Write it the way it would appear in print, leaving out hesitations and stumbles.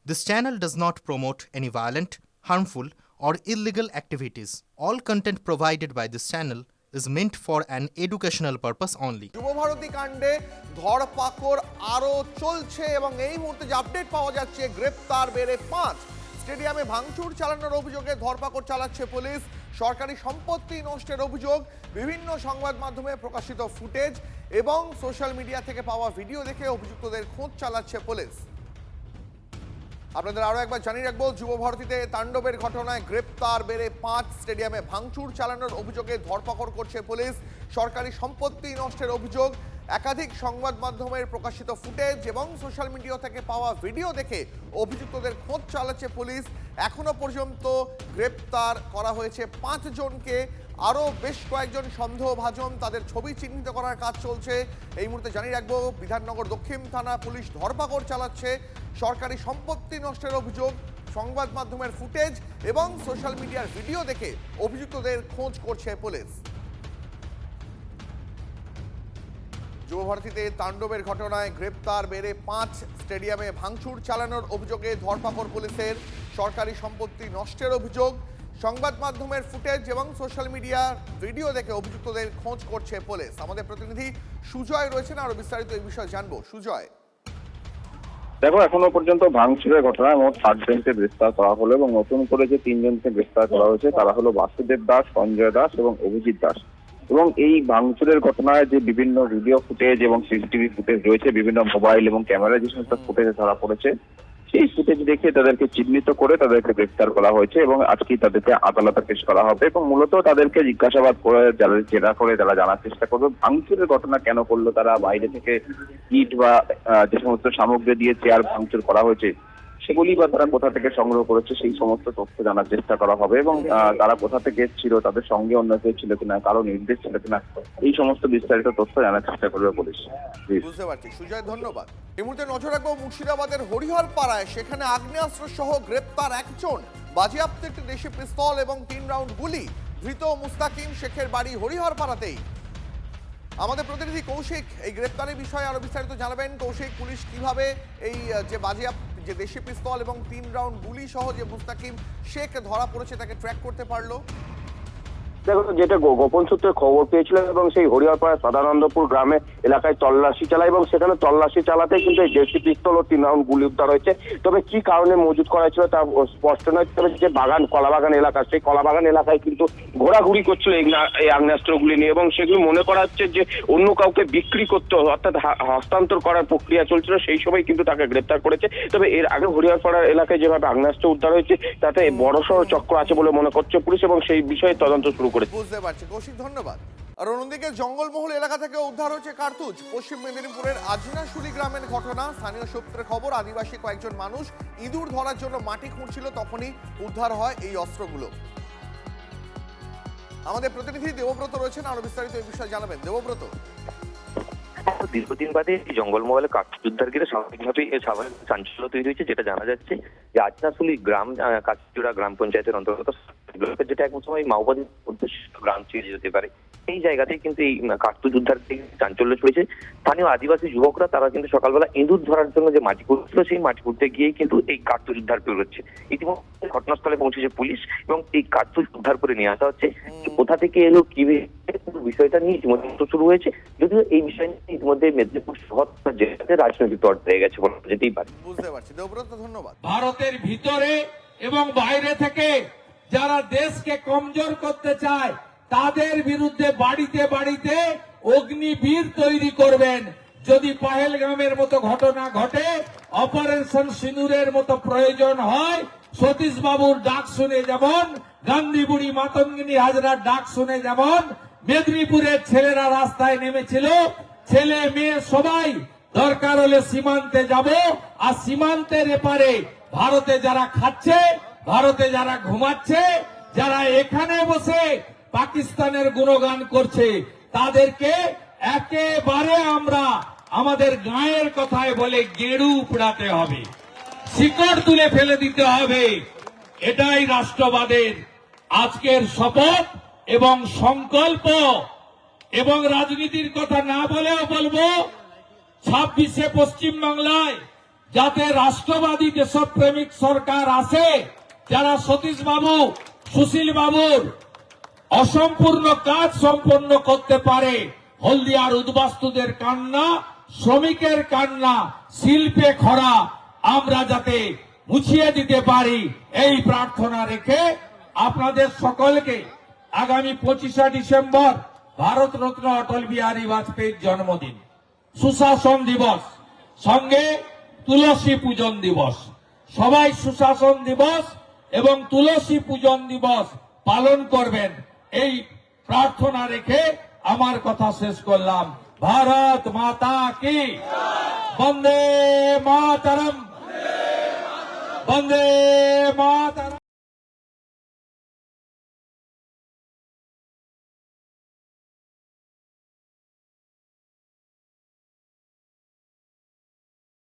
This channel does not promote any violent, harmful, or illegal activities. All content provided by this channel is meant for an educational purpose only. Yuva Bharati কাণ্ডে ধরপাকড় আরও চলছে এবং এই মুহূর্তে যে update পাওয়া যাচ্ছে, গ্রেপ্তার বেড়ে 5। স্টেডিয়ামে ভাঙচুর চালানোর অভিযোগে ধরপাকড় চালাচ্ছে পুলিশ। সরকারি সম্পত্তি নষ্টের অভিযোগ, বিভিন্ন সংবাদ মাধ্যমে প্রকাশিত ফুটেজ এবং সোশ্যাল মিডিয়া থেকে পাওয়া ভিডিও দেখে অভিযুক্তদের খোঁজ চালাচ্ছে পুলিশ। আপনাদের আরও একবার জানিয়ে রাখবো, যুবভারতীতে তাণ্ডবের ঘটনায় গ্রেপ্তার বেড়ে 5। স্টেডিয়ামে ভাঙচুর চালানোর অভিযোগে ধরপাকড় করছে পুলিশ। সরকারি সম্পত্তি নষ্টের অভিযোগ, একাধিক সংবাদ মাধ্যমের প্রকাশিত ফুটেজ এবং সোশ্যাল মিডিয়া থেকে পাওয়া ভিডিও দেখে অভিযুক্তদের খোঁজ চালাচ্ছে পুলিশ। এখনো পর্যন্ত গ্রেপ্তার করা হয়েছে 5 জনকে। আরও বেশ কয়েকজন সন্দেহভাজন, তাদের ছবি চিহ্নিত করার কাজ চলছে। এই মুহূর্তে জানিয়ে রাখবো, বিধাননগর দক্ষিণ থানা পুলিশ ধরপাকড় চালাচ্ছে। সরকারি সম্পত্তি নষ্টের অভিযোগ, সংবাদ মাধ্যমের ফুটেজ এবং সোশ্যাল মিডিয়ার ভিডিও দেখে অভিযুক্তদের খোঁজ করছে পুলিশ। যুবভারতীতে তাণ্ডবের ঘটনায় গ্রেপ্তার বেড়ে 5। স্টেডিয়ামে ভাঙচুর চালানোর অভিযোগে ধরপাকড় পুলিশের। সরকারি সম্পত্তি নষ্টের অভিযোগ, সংবাদ মাধ্যমের ফুটেজ এবং সোশ্যাল মিডিয়ার ভিডিও দেখে অভিযুক্তদের খোঁজ করছে পুলিশ। আমাদের প্রতিনিধি সুজয় রয়েছেন, আরো বিস্তারিত এই বিষয়ে জানবো। সুজয়, দেখো, এখনো পর্যন্ত ভাঙচুরের ঘটনায় মোট 7 জনকে গ্রেফতার করা হলো এবং নতুন করে যে 3 জনকে গ্রেফতার করা হয়েছে তারা হলো বাসুদেব দাস, সঞ্জয় দাস এবং অভিজিৎ দাস। এবং এই ভাঙচুরের ঘটনায় যে বিভিন্ন ভিডিও ফুটেজ এবং সিসিটিভি ফুটেজ রয়েছে, বিভিন্ন মোবাইল এবং ক্যামেরা যে সমস্ত ফুটেজে ধরা পড়েছে, সেই ফুটেজ দেখে তাদেরকে চিহ্নিত করে তাদেরকে গ্রেফতার করা হয়েছে এবং আজকে তাদেরকে আদালতে পেশ করা হবে এবং মূলত তাদেরকে জিজ্ঞাসাবাদ করে জেরা করে তারা জানার চেষ্টা করবে ভাঙচুরের ঘটনা কেন করলো, তারা বাইরে থেকে ইট বা যে সমস্ত সামগ্রী দিয়ে চেয়ার ভাঙচুর করা হয়েছে সেগুলি বা তারা কোথা থেকে সংগ্রহ করেছে সেই সমস্ত তথ্য জানার চেষ্টা করা হবে এবং তারা কোথা থেকে এসেছিল, তাদের সঙ্গে অন্য কেউ ছিল কিনা, কারো নির্দেশ ছিল কিনা, এই সমস্ত বিস্তারিত তথ্য জানার চেষ্টা করবে পুলিশ। বুঝতে পারছি সুজয়, ধন্যবাদ। এই মুহূর্তে নজর রাখবো মুর্শিদাবাদের হরিহর পাড়ায়, সেখানে আগ্নেয়াস্ত্র সহ গ্রেপ্তার 1 জন। বাজেয়াপ্ত একটি দেশি পিস্তল এবং 3 রাউন্ড গুলি। ধৃত মুস্তাকিম শেখের বাড়ি হরিহর পাড়াতেই। আমাদের প্রতিনিধি কৌশিক এই গ্রেপ্তারের বিষয়ে আরো বিস্তারিত জানাবেন। কৌশিক, পুলিশ কিভাবে এই যে বাজেয়াপ্ত যে দেশি পিস্তল এবং 3 রাউন্ড গুলি সহ যে মুস্তাকিম শেখ ধরা পড়েছে তাকে ট্র্যাক করতে পারলো? দেখো, যেটা গোপন সূত্রে খবর পেয়েছিল এবং সেই হরিহরপাড়া সদানন্দপুর গ্রামে এলাকায় তল্লাশি চালায় এবং সেখানে তল্লাশি চালাতে কিন্তু এই দেশি পিস্তল ও 3 রাউন্ড গুলি উদ্ধার হয়েছে। তবে কি কারণে মজুত করা ছিল তা স্পষ্ট নয়। তবে যে কলাবাগান এলাকা, সেই কলাবাগান এলাকায় কিন্তু ঘোরাঘুরি করছিল এই আগ্নেয়াস্ত্রগুলি নিয়ে এবং সেগুলি মনে করা হচ্ছে যে অন্য কাউকে বিক্রি করতে, অর্থাৎ হস্তান্তর করার প্রক্রিয়া চলছিল, সেই সময় কিন্তু তাকে গ্রেপ্তার করেছে। তবে এর আগে হরিহরপাড়া এলাকায় যেভাবে আগ্নেয়াস্ত্র উদ্ধার হয়েছে তাতে বড়সড় চক্র আছে বলে মনে করছে পুলিশ এবং সেই বিষয়ে তদন্ত শুরু। বুঝতে পারছি কৌশিক, ধন্যবাদ। আর অন্যদিকে জঙ্গলমহল এলাকা থেকে উদ্ধার হচ্ছে কার্তুজ। পশ্চিম মেদিনীপুরের আজনাশুলি গ্রামের ঘটনা। স্থানীয় সূত্রে খবর, আদিবাসী কয়েকজন মানুষ ইঁদুর ধরার জন্য মাটি খুঁড়ছিল, তখনই উদ্ধার হয় এই অস্ত্রগুলো। আমাদের প্রতিনিধি দেবব্রত রয়েছেন, আরো বিস্তারিত এই বিষয়ে জানাবেন। দেবব্রত, দীর্ঘদিন বাদে জঙ্গলমহলে কার্তুজ উদ্ধার ঘিরে স্বাভাবিকভাবেই চাঞ্চল্য তৈরি হয়েছে। যেটা জানা যাচ্ছে যে আজনাশুলি গ্রাম কাঁচজোড়া গ্রাম পঞ্চায়েতের অন্তর্গত, যেটা এক সময় মাওবাদীর উদ্দেশ্য গ্রাম ছেড়ে যেতে পারে, এই জায়গাতেই কিন্তু এই কার্তুজ উদ্ধার থেকে চাঞ্চল্য ছড়িয়েছে। স্থানীয় আদিবাসী যুবকরা তারা কিন্তু সকালবেলা ইঁদুর ধরার জন্য যে মাটি খুঁড়ছিল, সেই মাটি খুঁড়তে গিয়েই কিন্তু এই কার্তুজ উদ্ধার পেরোচ্ছে। ইতিমধ্যে ঘটনাস্থলে পৌঁছেছে পুলিশ এবং এই কার্তুজ উদ্ধার করে নিয়ে আসা হচ্ছে। কোথা থেকে এলো, কি বিষয়টা নিয়ে ইতিমধ্যে শুরু হয়েছে, যদিও এই বিষয় নিয়ে ইতিমধ্যে মেদিনীপুর শহর জেলাতে রাজনৈতিক তর্ক হয়ে গেছে বলা যেতেই পারে। বুঝতে পারছি দেবব্রত, ধন্যবাদ। ভারতের ভিতরে এবং বাইরে থেকে যারা দেশকে কমজোর করতে চায় তাদের বিরুদ্ধে বাড়িতে বাড়িতে অগ্নিবীর তৈরি করবেন। যদি পহেলগামের মতো ঘটনা ঘটে, অপারেশন সিঁদুরের মতো প্রয়োজন হয়, সতীশ বাবুর ডাক শুনে যেমন, গান্ধী বুড়ি মাতঙ্গিনী হাজরার ডাক শুনে যেমন মেদিনীপুরের ছেলেরা রাস্তায় নেমেছিল, ছেলে মেয়ে সবাই দরকার হলে সীমান্তে যাব, আর সীমান্তের এপারে ভারতে যারা খাচ্ছে, ভারতে যারা ঘুমাচ্ছে, যারা এখানে বসে পাকিস্তানের গুণগান করছে, তাদেরকে একেবারে আমরা আমাদের গায়ের কথায় বলে গেড়ু উপড়াতে হবে, শিকড় তুলে ফেলে দিতে হবে। এটাই রাষ্ট্রবাদের আজকের শপথ এবং সংকল্প। এবং রাজনীতির কথা না বলেও বলবো, 26শে পশ্চিমবাংলায় যাতে রাষ্ট্রবাদী দেশপ্রেমিক সরকার আসে, যারা সতীশ বাবু, সুশীল বাবুর অসম্পূর্ণ কাজ সম্পন্ন করতে পারে। হলদিয়ার উদ্বাস্তুদের কান্না, শ্রমিকের কান্না, শিল্পে খরা আমরা যাতে মুছিয়ে দিতে পারি, এই প্রার্থনা রেখে আপনাদের সকলকে আগামী 25শে ডিসেম্বর ভারতরত্ন অটল বিহারী বাজপেয়ীর জন্মদিন, সুশাসন দিবস, সঙ্গে তুলসী পূজন দিবস। সবাই সুশাসন দিবস এবং তুলসী পূজন দিবস পালন করবেন, এই প্রার্থনা রেখে আমার কথা শেষ করলাম। ভারত মাতা কি, বন্দে মাতরম, বন্দে মাতরম।